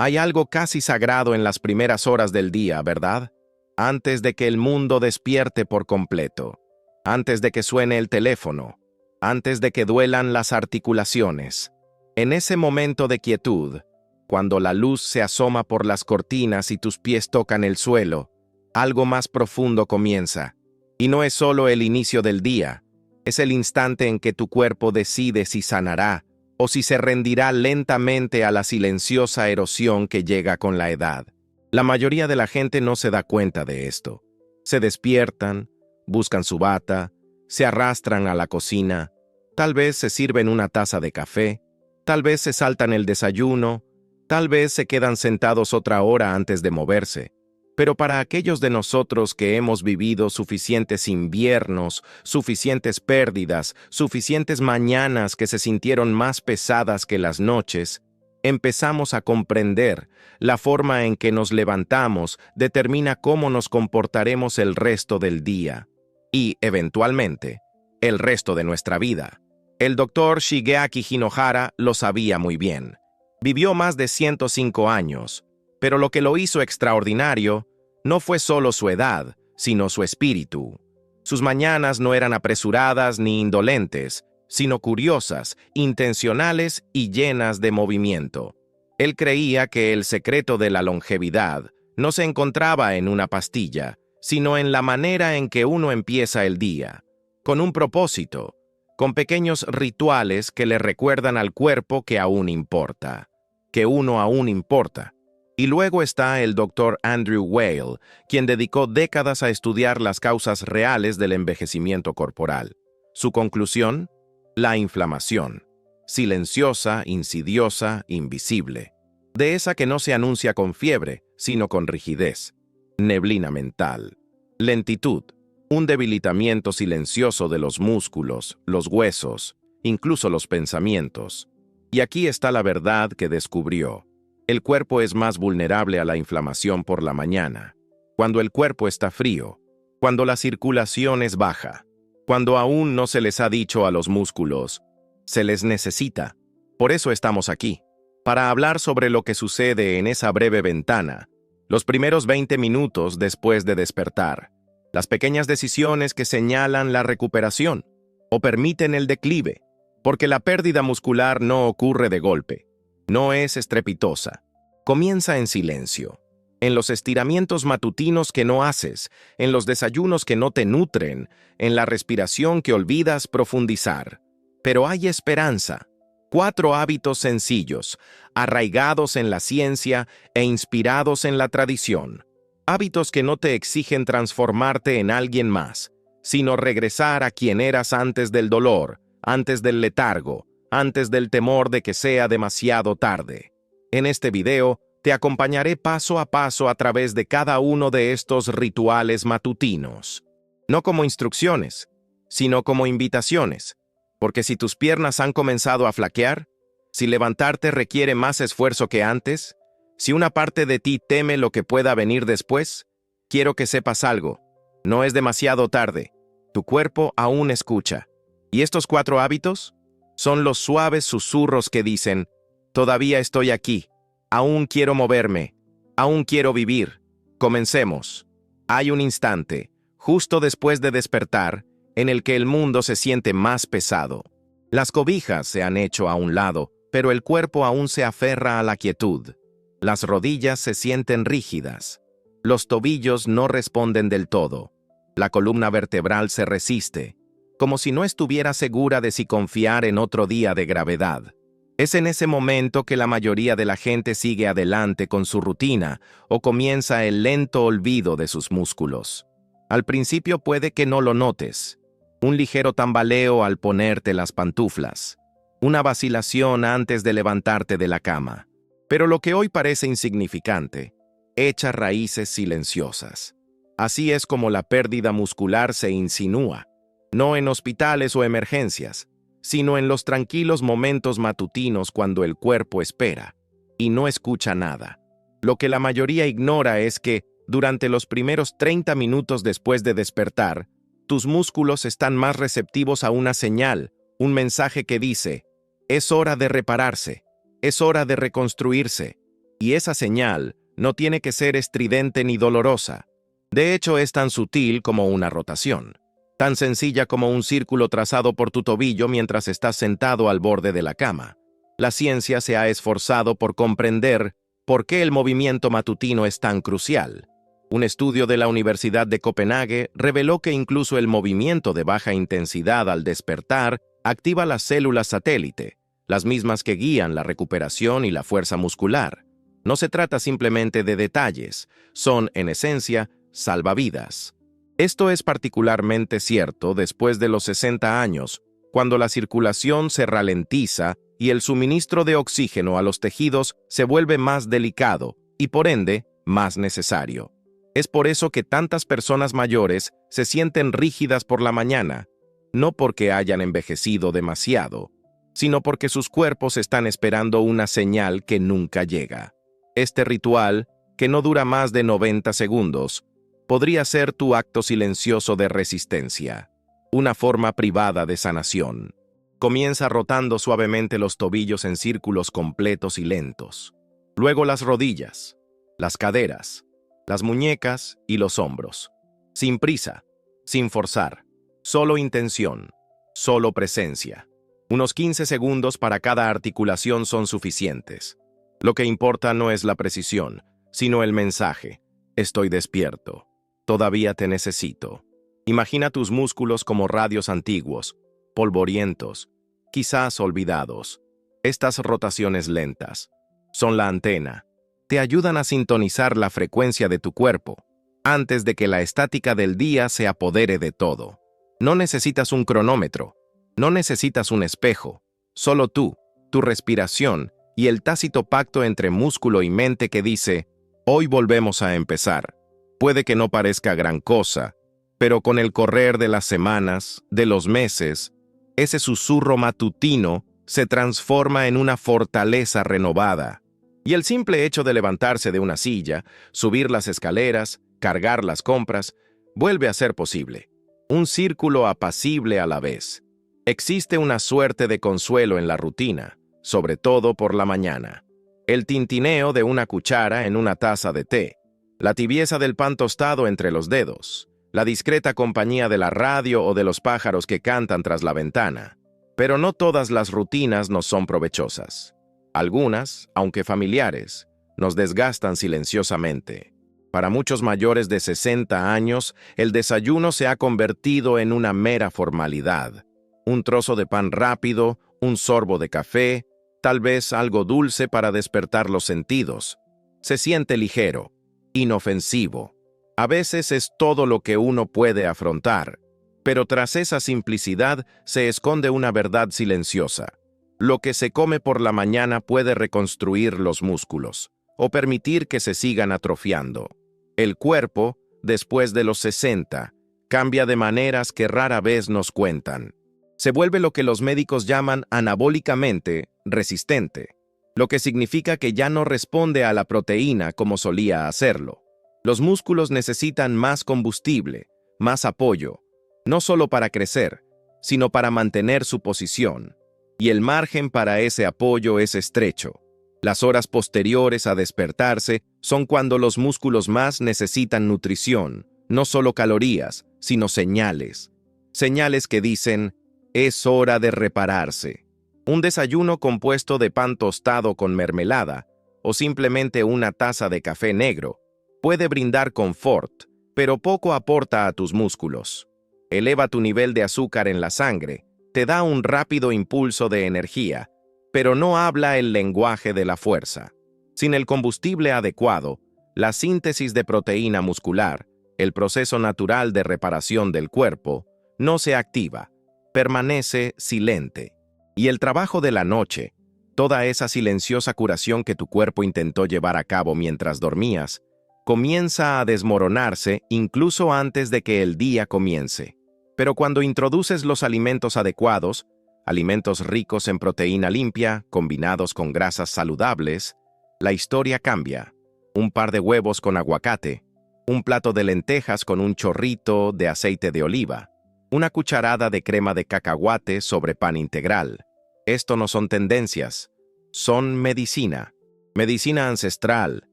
Hay algo casi sagrado en las primeras horas del día, ¿verdad? Antes de que el mundo despierte por completo, antes de que suene el teléfono, antes de que duelan las articulaciones. En ese momento de quietud, cuando la luz se asoma por las cortinas y tus pies tocan el suelo, algo más profundo comienza. Y no es solo el inicio del día, es el instante en que tu cuerpo decide si sanará o si se rendirá lentamente a la silenciosa erosión que llega con la edad. La mayoría de la gente no se da cuenta de esto. Se despiertan, buscan su bata, se arrastran a la cocina, tal vez se sirven una taza de café, tal vez se saltan el desayuno, tal vez se quedan sentados otra hora antes de moverse. Pero para aquellos de nosotros que hemos vivido suficientes inviernos, suficientes pérdidas, suficientes mañanas que se sintieron más pesadas que las noches, empezamos a comprender la forma en que nos levantamos determina cómo nos comportaremos el resto del día y, eventualmente, el resto de nuestra vida. El doctor Shigeaki Hinohara lo sabía muy bien. Vivió más de 105 años, pero lo que lo hizo extraordinario no fue solo su edad, sino su espíritu. Sus mañanas no eran apresuradas ni indolentes, sino curiosas, intencionales y llenas de movimiento. Él creía que el secreto de la longevidad no se encontraba en una pastilla, sino en la manera en que uno empieza el día, con un propósito, con pequeños rituales que le recuerdan al cuerpo que aún importa, que uno aún importa. Y luego está el Dr. Andrew Weil, quien dedicó décadas a estudiar las causas reales del envejecimiento corporal. Su conclusión: la inflamación, silenciosa, insidiosa, invisible. De esa que no se anuncia con fiebre, sino con rigidez. Neblina mental. Lentitud. Un debilitamiento silencioso de los músculos, los huesos, incluso los pensamientos. Y aquí está la verdad que descubrió. El cuerpo es más vulnerable a la inflamación por la mañana, cuando el cuerpo está frío, cuando la circulación es baja, cuando aún no se les ha dicho a los músculos, se les necesita. Por eso estamos aquí, para hablar sobre lo que sucede en esa breve ventana, los primeros 20 minutos después de despertar, las pequeñas decisiones que señalan la recuperación o permiten el declive, porque la pérdida muscular no ocurre de golpe. No es estrepitosa. Comienza en silencio, en los estiramientos matutinos que no haces, en los desayunos que no te nutren, en la respiración que olvidas profundizar. Pero hay esperanza. 4 hábitos sencillos, arraigados en la ciencia e inspirados en la tradición. Hábitos que no te exigen transformarte en alguien más, sino regresar a quien eras antes del dolor, antes del letargo, antes del temor de que sea demasiado tarde. En este video, te acompañaré paso a paso a través de cada uno de estos rituales matutinos. No como instrucciones, sino como invitaciones, porque si tus piernas han comenzado a flaquear, si levantarte requiere más esfuerzo que antes, si una parte de ti teme lo que pueda venir después, quiero que sepas algo. No es demasiado tarde. Tu cuerpo aún escucha. ¿Y estos 4 hábitos? Son los suaves susurros que dicen: todavía estoy aquí, aún quiero moverme, aún quiero vivir. Comencemos. Hay un instante, justo después de despertar, en el que el mundo se siente más pesado. Las cobijas se han hecho a un lado, pero el cuerpo aún se aferra a la quietud. Las rodillas se sienten rígidas. Los tobillos no responden del todo. La columna vertebral se resiste, como si no estuviera segura de si confiar en otro día de gravedad. Es en ese momento que la mayoría de la gente sigue adelante con su rutina o comienza el lento olvido de sus músculos. Al principio puede que no lo notes. Un ligero tambaleo al ponerte las pantuflas. Una vacilación antes de levantarte de la cama. Pero lo que hoy parece insignificante, echa raíces silenciosas. Así es como la pérdida muscular se insinúa. No en hospitales o emergencias, sino en los tranquilos momentos matutinos cuando el cuerpo espera y no escucha nada. Lo que la mayoría ignora es que, durante los primeros 30 minutos después de despertar, tus músculos están más receptivos a una señal, un mensaje que dice: es hora de repararse, es hora de reconstruirse. Y esa señal no tiene que ser estridente ni dolorosa. De hecho, es tan sutil como una rotación, tan sencilla como un círculo trazado por tu tobillo mientras estás sentado al borde de la cama. La ciencia se ha esforzado por comprender por qué el movimiento matutino es tan crucial. Un estudio de la Universidad de Copenhague reveló que incluso el movimiento de baja intensidad al despertar activa las células satélite, las mismas que guían la recuperación y la fuerza muscular. No se trata simplemente de detalles, son, en esencia, salvavidas. Esto es particularmente cierto después de los 60 años, cuando la circulación se ralentiza y el suministro de oxígeno a los tejidos se vuelve más delicado y, por ende, más necesario. Es por eso que tantas personas mayores se sienten rígidas por la mañana, no porque hayan envejecido demasiado, sino porque sus cuerpos están esperando una señal que nunca llega. Este ritual, que no dura más de 90 segundos, podría ser tu acto silencioso de resistencia, una forma privada de sanación. Comienza rotando suavemente los tobillos en círculos completos y lentos. Luego las rodillas, las caderas, las muñecas y los hombros. Sin prisa, sin forzar, solo intención, solo presencia. Unos 15 segundos para cada articulación son suficientes. Lo que importa no es la precisión, sino el mensaje. Estoy despierto. Todavía te necesito. Imagina tus músculos como radios antiguos, polvorientos, quizás olvidados. Estas rotaciones lentas son la antena. Te ayudan a sintonizar la frecuencia de tu cuerpo, antes de que la estática del día se apodere de todo. No necesitas un cronómetro, no necesitas un espejo, solo tú, tu respiración y el tácito pacto entre músculo y mente que dice, hoy volvemos a empezar. Puede que no parezca gran cosa, pero con el correr de las semanas, de los meses, ese susurro matutino se transforma en una fortaleza renovada. Y el simple hecho de levantarse de una silla, subir las escaleras, cargar las compras, vuelve a ser posible. Un círculo apacible a la vez. Existe una suerte de consuelo en la rutina, sobre todo por la mañana. El tintineo de una cuchara en una taza de té, la tibieza del pan tostado entre los dedos, la discreta compañía de la radio o de los pájaros que cantan tras la ventana. Pero no todas las rutinas nos son provechosas. Algunas, aunque familiares, nos desgastan silenciosamente. Para muchos mayores de 60 años, el desayuno se ha convertido en una mera formalidad. Un trozo de pan rápido, un sorbo de café, tal vez algo dulce para despertar los sentidos. Se siente ligero, inofensivo. A veces es todo lo que uno puede afrontar, pero tras esa simplicidad se esconde una verdad silenciosa. Lo que se come por la mañana puede reconstruir los músculos o permitir que se sigan atrofiando. El cuerpo, después de los 60, cambia de maneras que rara vez nos cuentan. Se vuelve lo que los médicos llaman anabólicamente resistente, lo que significa que ya no responde a la proteína como solía hacerlo. Los músculos necesitan más combustible, más apoyo, no solo para crecer, sino para mantener su posición. Y el margen para ese apoyo es estrecho. Las horas posteriores a despertarse son cuando los músculos más necesitan nutrición, no solo calorías, sino señales. Señales que dicen, es hora de repararse. Un desayuno compuesto de pan tostado con mermelada o simplemente una taza de café negro puede brindar confort, pero poco aporta a tus músculos. Eleva tu nivel de azúcar en la sangre, te da un rápido impulso de energía, pero no habla el lenguaje de la fuerza. Sin el combustible adecuado, la síntesis de proteína muscular, el proceso natural de reparación del cuerpo, no se activa, permanece silente. Y el trabajo de la noche, toda esa silenciosa curación que tu cuerpo intentó llevar a cabo mientras dormías, comienza a desmoronarse incluso antes de que el día comience. Pero cuando introduces los alimentos adecuados, alimentos ricos en proteína limpia, combinados con grasas saludables, la historia cambia. Un par de huevos con aguacate, un plato de lentejas con un chorrito de aceite de oliva, una cucharada de crema de cacahuate sobre pan integral. Esto no son tendencias, son medicina. Medicina ancestral,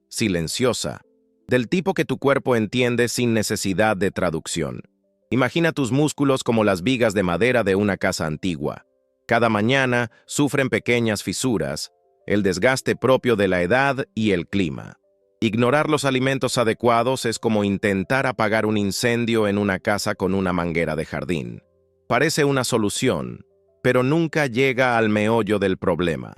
silenciosa, del tipo que tu cuerpo entiende sin necesidad de traducción. Imagina tus músculos como las vigas de madera de una casa antigua. Cada mañana sufren pequeñas fisuras, el desgaste propio de la edad y el clima. Ignorar los alimentos adecuados es como intentar apagar un incendio en una casa con una manguera de jardín. Parece una solución, pero nunca llega al meollo del problema.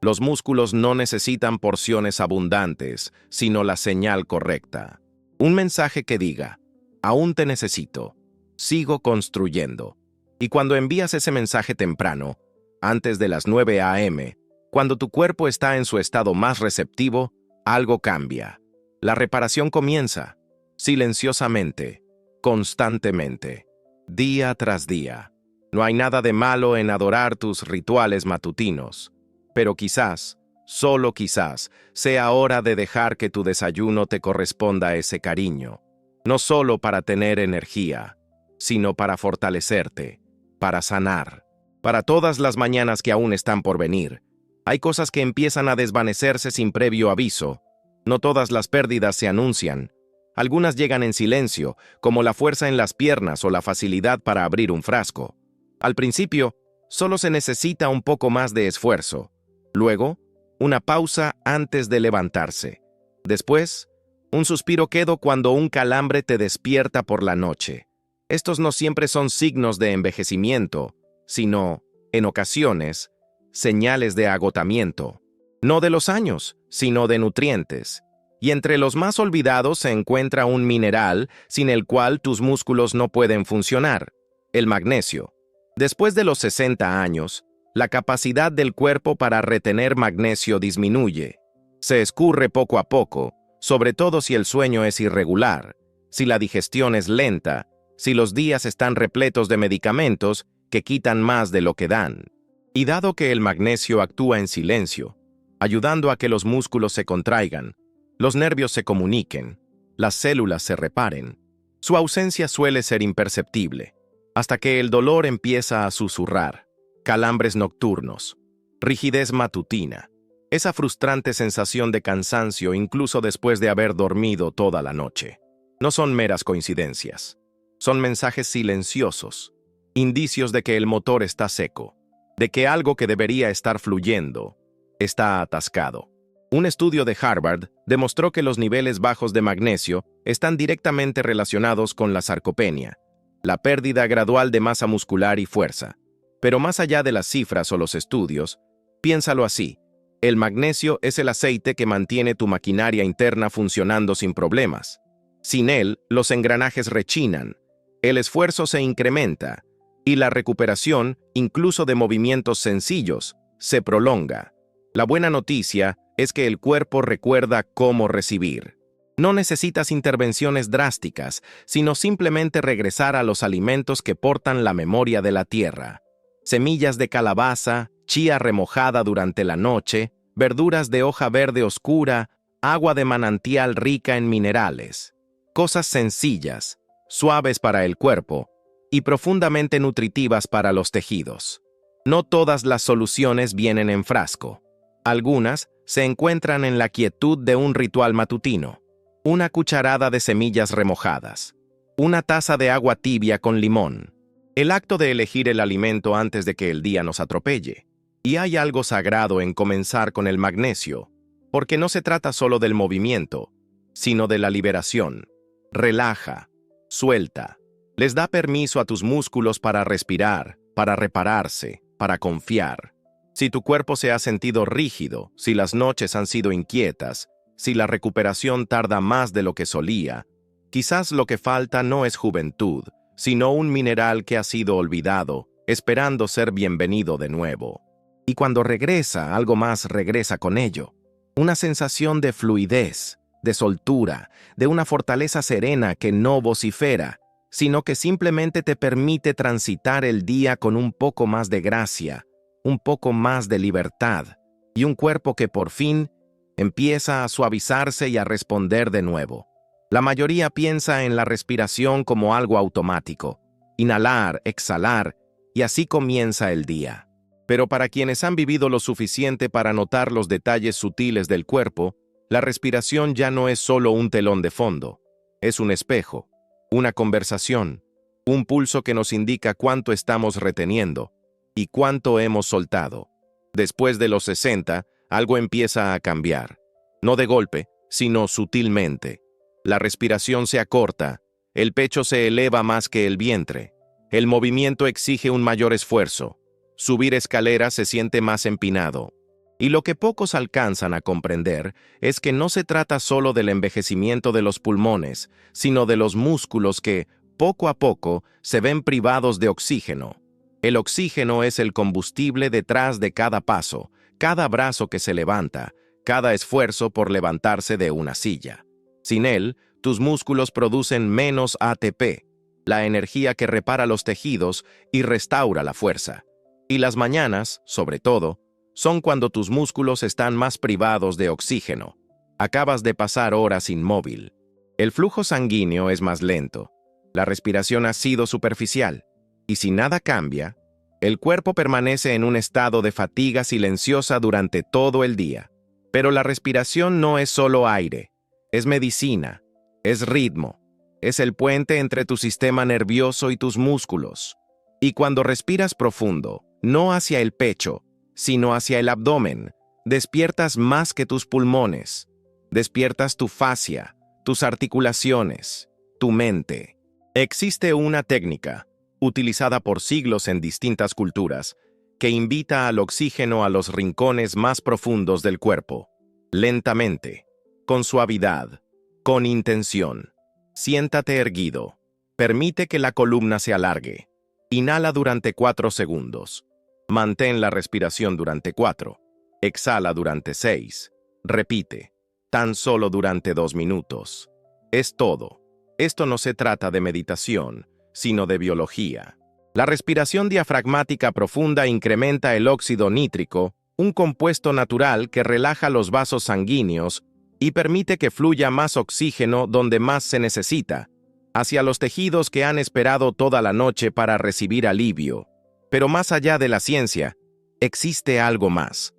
Los músculos no necesitan porciones abundantes, sino la señal correcta. Un mensaje que diga, aún te necesito, sigo construyendo. Y cuando envías ese mensaje temprano, antes de las 9 a.m., cuando tu cuerpo está en su estado más receptivo, algo cambia. La reparación comienza, silenciosamente, constantemente, día tras día. No hay nada de malo en adorar tus rituales matutinos, pero quizás, solo quizás, sea hora de dejar que tu desayuno te corresponda a ese cariño, no solo para tener energía, sino para fortalecerte, para sanar. Para todas las mañanas que aún están por venir, hay cosas que empiezan a desvanecerse sin previo aviso. No todas las pérdidas se anuncian. Algunas llegan en silencio, como la fuerza en las piernas o la facilidad para abrir un frasco. Al principio, solo se necesita un poco más de esfuerzo. Luego, una pausa antes de levantarse. Después, un suspiro quedo cuando un calambre te despierta por la noche. Estos no siempre son signos de envejecimiento, sino, en ocasiones, señales de agotamiento. No de los años, sino de nutrientes. Y entre los más olvidados se encuentra un mineral sin el cual tus músculos no pueden funcionar, el magnesio. Después de los 60 años, la capacidad del cuerpo para retener magnesio disminuye. Se escurre poco a poco, sobre todo si el sueño es irregular, si la digestión es lenta, si los días están repletos de medicamentos que quitan más de lo que dan. Y dado que el magnesio actúa en silencio, ayudando a que los músculos se contraigan, los nervios se comuniquen, las células se reparen, su ausencia suele ser imperceptible, hasta que el dolor empieza a susurrar, calambres nocturnos, rigidez matutina, esa frustrante sensación de cansancio incluso después de haber dormido toda la noche. No son meras coincidencias, son mensajes silenciosos, indicios de que el motor está seco, de que algo que debería estar fluyendo está atascado. Un estudio de Harvard demostró que los niveles bajos de magnesio están directamente relacionados con la sarcopenia, la pérdida gradual de masa muscular y fuerza. Pero más allá de las cifras o los estudios, piénsalo así: el magnesio es el aceite que mantiene tu maquinaria interna funcionando sin problemas. Sin él, los engranajes rechinan, el esfuerzo se incrementa y la recuperación, incluso de movimientos sencillos, se prolonga. La buena noticia es que el cuerpo recuerda cómo recibir. No necesitas intervenciones drásticas, sino simplemente regresar a los alimentos que portan la memoria de la tierra. Semillas de calabaza, chía remojada durante la noche, verduras de hoja verde oscura, agua de manantial rica en minerales. Cosas sencillas, suaves para el cuerpo y profundamente nutritivas para los tejidos. No todas las soluciones vienen en frasco. Algunas se encuentran en la quietud de un ritual matutino. Una cucharada de semillas remojadas. Una taza de agua tibia con limón. El acto de elegir el alimento antes de que el día nos atropelle. Y hay algo sagrado en comenzar con el magnesio, porque no se trata solo del movimiento, sino de la liberación. Relaja, suelta. Les da permiso a tus músculos para respirar, para repararse, para confiar. Si tu cuerpo se ha sentido rígido, si las noches han sido inquietas, si la recuperación tarda más de lo que solía, quizás lo que falta no es juventud, sino un mineral que ha sido olvidado, esperando ser bienvenido de nuevo. Y cuando regresa, algo más regresa con ello. Una sensación de fluidez, de soltura, de una fortaleza serena que no vocifera, sino que simplemente te permite transitar el día con un poco más de gracia, un poco más de libertad, y un cuerpo que por fin empieza a suavizarse y a responder de nuevo. La mayoría piensa en la respiración como algo automático. Inhalar, exhalar, y así comienza el día. Pero para quienes han vivido lo suficiente para notar los detalles sutiles del cuerpo, la respiración ya no es solo un telón de fondo. Es un espejo, una conversación, un pulso que nos indica cuánto estamos reteniendo y cuánto hemos soltado. Después de los 60, algo empieza a cambiar. No de golpe, sino sutilmente. La respiración se acorta, el pecho se eleva más que el vientre. El movimiento exige un mayor esfuerzo. Subir escaleras se siente más empinado. Y lo que pocos alcanzan a comprender es que no se trata solo del envejecimiento de los pulmones, sino de los músculos que, poco a poco, se ven privados de oxígeno. El oxígeno es el combustible detrás de cada paso, cada brazo que se levanta, cada esfuerzo por levantarse de una silla. Sin él, tus músculos producen menos ATP, la energía que repara los tejidos y restaura la fuerza. Y las mañanas, sobre todo, son cuando tus músculos están más privados de oxígeno. Acabas de pasar horas inmóvil. El flujo sanguíneo es más lento. La respiración ha sido superficial. Y si nada cambia, el cuerpo permanece en un estado de fatiga silenciosa durante todo el día. Pero la respiración no es solo aire. Es medicina. Es ritmo. Es el puente entre tu sistema nervioso y tus músculos. Y cuando respiras profundo, no hacia el pecho, sino hacia el abdomen, despiertas más que tus pulmones. Despiertas tu fascia, tus articulaciones, tu mente. Existe una técnica, utilizada por siglos en distintas culturas, que invita al oxígeno a los rincones más profundos del cuerpo. Lentamente, con suavidad, con intención. Siéntate erguido. Permite que la columna se alargue. Inhala durante 4 segundos. Mantén la respiración durante 4. Exhala durante 6. Repite. Tan solo durante 2 minutos. Es todo. Esto no se trata de meditación, sino de biología. La respiración diafragmática profunda incrementa el óxido nítrico, un compuesto natural que relaja los vasos sanguíneos y permite que fluya más oxígeno donde más se necesita, hacia los tejidos que han esperado toda la noche para recibir alivio. Pero más allá de la ciencia, existe algo más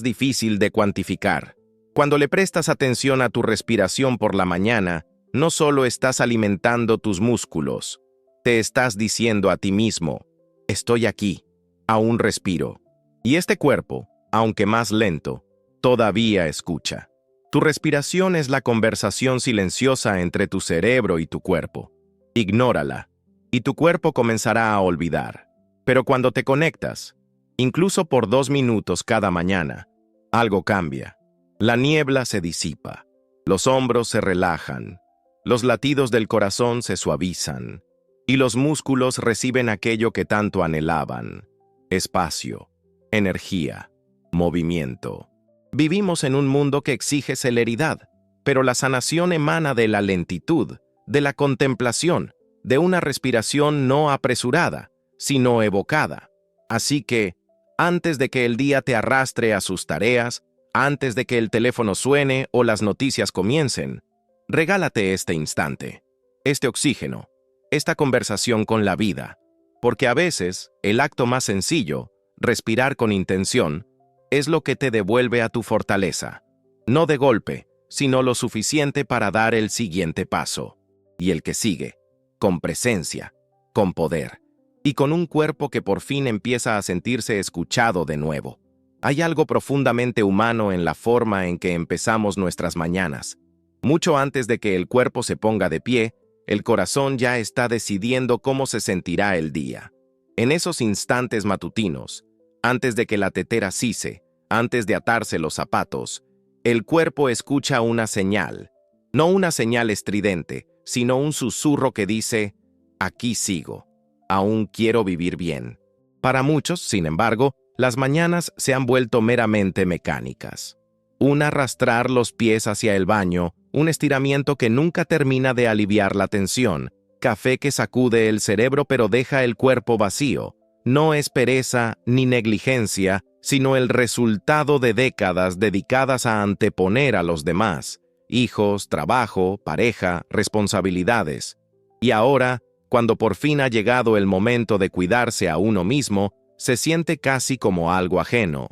difícil de cuantificar. Cuando le prestas atención a tu respiración por la mañana, no solo estás alimentando tus músculos, te estás diciendo a ti mismo, estoy aquí, aún respiro. Y este cuerpo, aunque más lento, todavía escucha. Tu respiración es la conversación silenciosa entre tu cerebro y tu cuerpo. Ignórala, y tu cuerpo comenzará a olvidar. Pero cuando te conectas, incluso por 2 minutos cada mañana, algo cambia. La niebla se disipa, los hombros se relajan, los latidos del corazón se suavizan, y los músculos reciben aquello que tanto anhelaban: espacio, energía, movimiento. Vivimos en un mundo que exige celeridad, pero la sanación emana de la lentitud, de la contemplación, de una respiración no apresurada, sino evocada. Así que, antes de que el día te arrastre a sus tareas, antes de que el teléfono suene o las noticias comiencen, regálate este instante, este oxígeno, esta conversación con la vida, porque a veces el acto más sencillo, respirar con intención, es lo que te devuelve a tu fortaleza, no de golpe, sino lo suficiente para dar el siguiente paso, y el que sigue, con presencia, con poder, y con un cuerpo que por fin empieza a sentirse escuchado de nuevo. Hay algo profundamente humano en la forma en que empezamos nuestras mañanas. Mucho antes de que el cuerpo se ponga de pie, el corazón ya está decidiendo cómo se sentirá el día. En esos instantes matutinos, antes de que la tetera sise, antes de atarse los zapatos, el cuerpo escucha una señal, no una señal estridente, sino un susurro que dice, aquí sigo, aún quiero vivir bien. Para muchos, sin embargo, las mañanas se han vuelto meramente mecánicas. Un arrastrar los pies hacia el baño, un estiramiento que nunca termina de aliviar la tensión, café que sacude el cerebro pero deja el cuerpo vacío. No es pereza ni negligencia, sino el resultado de décadas dedicadas a anteponer a los demás, hijos, trabajo, pareja, responsabilidades. Y ahora, cuando por fin ha llegado el momento de cuidarse a uno mismo, Se siente casi como algo ajeno.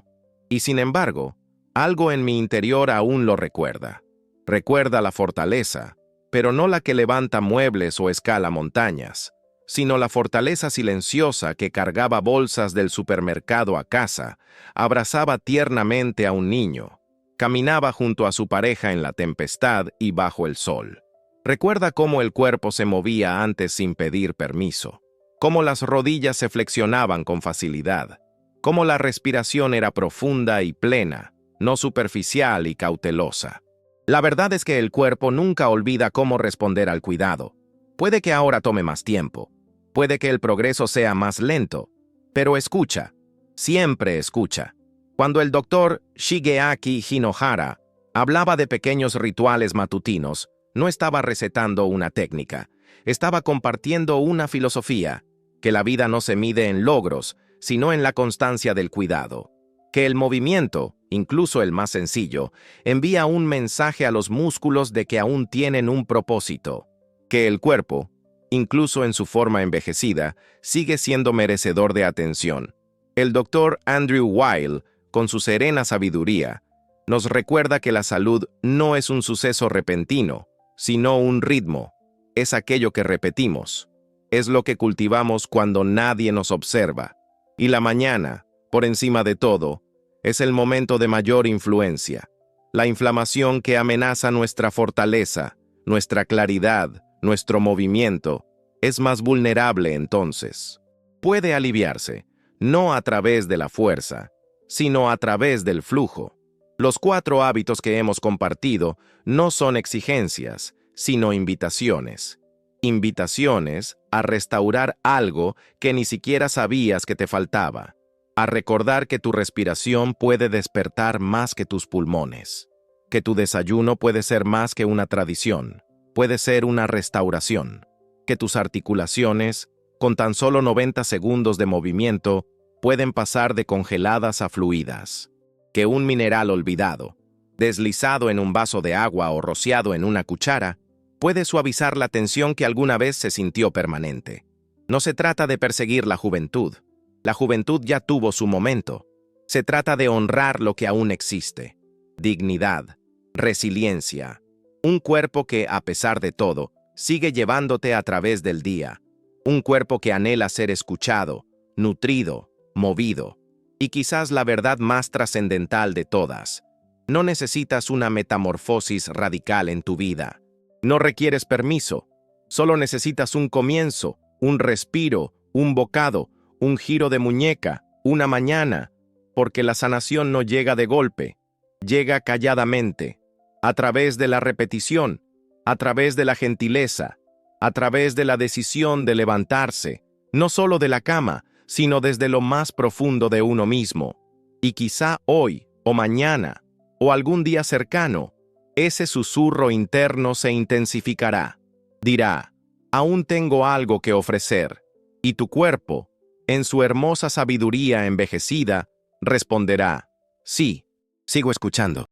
Y sin embargo, algo en mi interior aún lo recuerda. Recuerda la fortaleza, pero no la que levanta muebles o escala montañas, sino la fortaleza silenciosa que cargaba bolsas del supermercado a casa, abrazaba tiernamente a un niño, caminaba junto a su pareja en la tempestad y bajo el sol. Recuerda cómo el cuerpo se movía antes sin pedir permiso, cómo las rodillas se flexionaban con facilidad, cómo la respiración era profunda y plena, no superficial y cautelosa. La verdad es que el cuerpo nunca olvida cómo responder al cuidado. Puede que ahora tome más tiempo, puede que el progreso sea más lento, pero escucha, siempre escucha. Cuando el doctor Shigeaki Hinohara hablaba de pequeños rituales matutinos, no estaba recetando una técnica, estaba compartiendo una filosofía, que la vida no se mide en logros, sino en la constancia del cuidado. Que el movimiento, incluso el más sencillo, envía un mensaje a los músculos de que aún tienen un propósito. Que el cuerpo, incluso en su forma envejecida, sigue siendo merecedor de atención. El doctor Andrew Weil, con su serena sabiduría, nos recuerda que la salud no es un suceso repentino, sino un ritmo. Es aquello que repetimos. Es lo que cultivamos cuando nadie nos observa. Y la mañana, por encima de todo, es el momento de mayor influencia. La inflamación que amenaza nuestra fortaleza, nuestra claridad, nuestro movimiento, es más vulnerable entonces. Puede aliviarse, no a través de la fuerza, sino a través del flujo. Los 4 hábitos que hemos compartido no son exigencias, sino invitaciones. Invitaciones a restaurar algo que ni siquiera sabías que te faltaba. A recordar que tu respiración puede despertar más que tus pulmones, que tu desayuno puede ser más que una tradición, puede ser una restauración, que tus articulaciones, con tan solo 90 segundos de movimiento, pueden pasar de congeladas a fluidas, que un mineral olvidado, deslizado en un vaso de agua o rociado en una cuchara, puede suavizar la tensión que alguna vez se sintió permanente. No se trata de perseguir la juventud. La juventud ya tuvo su momento. Se trata de honrar lo que aún existe. Dignidad, resiliencia, un cuerpo que, a pesar de todo, sigue llevándote a través del día. Un cuerpo que anhela ser escuchado, nutrido, movido. Y quizás la verdad más trascendental de todas. No necesitas una metamorfosis radical en tu vida. No requieres permiso. Solo necesitas un comienzo, un respiro, un bocado, un giro de muñeca, una mañana, porque la sanación no llega de golpe, llega calladamente, a través de la repetición, a través de la gentileza, a través de la decisión de levantarse, no solo de la cama, sino desde lo más profundo de uno mismo. Y quizá hoy, o mañana, o algún día cercano, ese susurro interno se intensificará. Dirá, aún tengo algo que ofrecer, y tu cuerpo, en su hermosa sabiduría envejecida, responderá, sí, sigo escuchando.